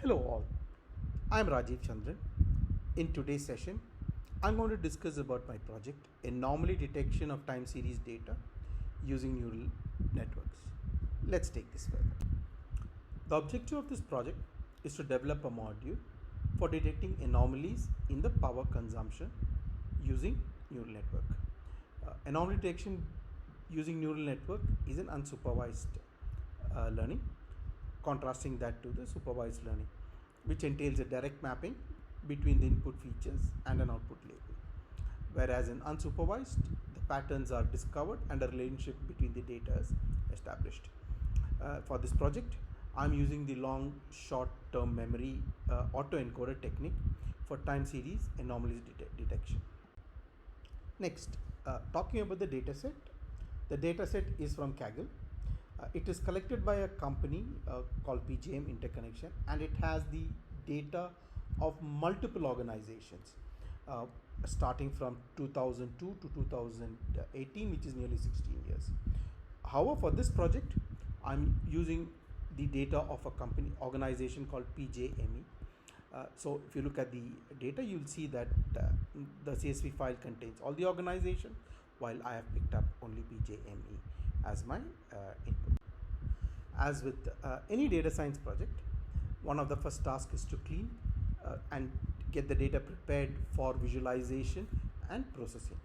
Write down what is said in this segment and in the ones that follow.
Hello all, I am Rajeev Chandran. In today's session, I'm going to discuss about my project, Anomaly Detection of Time Series Data using Neural Networks. Let's take this further. The objective of this project is to develop a module for detecting anomalies in the power consumption using neural network. Anomaly detection using neural network is an unsupervised learning, contrasting that to the supervised learning, which entails a direct mapping between the input features and an output label. Whereas in unsupervised, the patterns are discovered and a relationship between the data is established. For this project, I'm using the long short-term memory autoencoder technique for time series anomalies detection. Next, talking about the dataset. The dataset is from Kaggle. It is collected by a company called PJM Interconnection, and it has the data of multiple organizations starting from 2002 to 2018, which is nearly 16 years. However, for this project, I'm using the data of a company organization called PJME. So if you look at the data, you'll see that the CSV file contains all the organization, while I have picked up only PJME as my input. As with any data science project, one of the first tasks is to clean and get the data prepared for visualization and processing.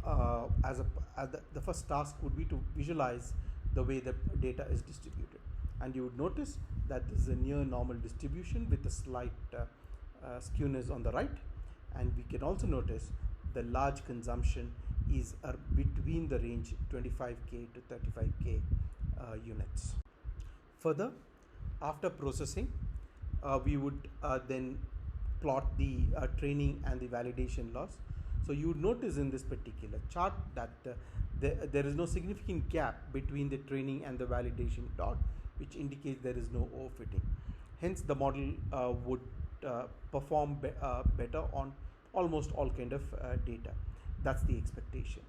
The first task would be to visualize the way the data is distributed, and you would notice that this is a near normal distribution with a slight skewness on the right, and we can also notice the large consumption is between the range 25K to 35K units. Further, after processing, we would then plot the training and the validation loss. So you would notice in this particular chart that there is no significant gap between the training and the validation dot, which indicates there is no overfitting. Hence, the model would perform better on almost all kind of data. That's the expectation.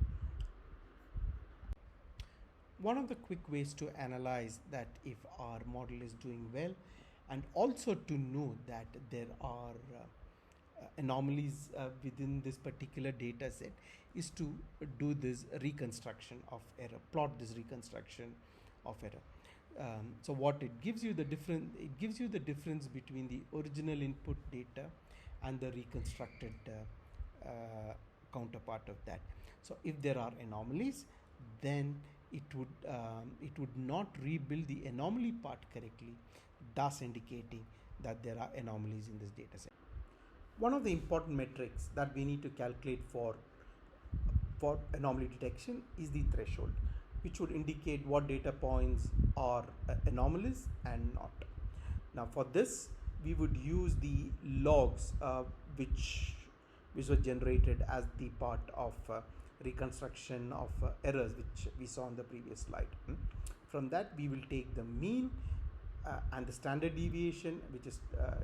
One of the quick ways to analyze that if our model is doing well, and also to know that there are anomalies within this particular data set, is to do this reconstruction of error, plot this reconstruction of error. So what it gives you the difference between the original input data and the reconstructed counterpart of that. So if there are anomalies, then it would not rebuild the anomaly part correctly, thus indicating that there are anomalies in this data set. One of the important metrics that we need to calculate for anomaly detection is the threshold, which would indicate what data points are anomalous and not. Now for this, we would use the logs which were generated as the part of reconstruction of errors, which we saw on the previous slide. From that, we will take the mean and the standard deviation, which is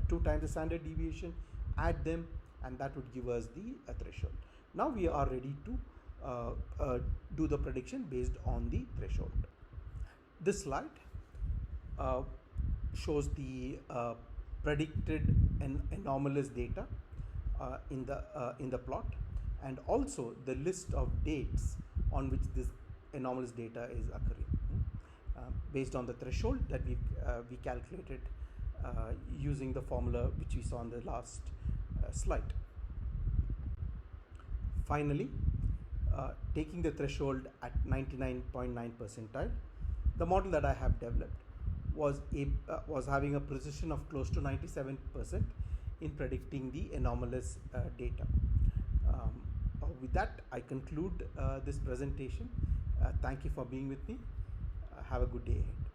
2 times the standard deviation, add them, and that would give us the threshold. Now we are ready to do the prediction based on the threshold. This slide shows the predicted and anomalous data in the plot, and also the list of dates on which this anomalous data is occurring, based on the threshold that we calculated using the formula which we saw on the last slide. Finally, taking the threshold at 99.9 percentile, the model that I have developed was having a precision of close to 97% in predicting the anomalous data. With that, I conclude this presentation. Thank you for being with me. Have a good day ahead.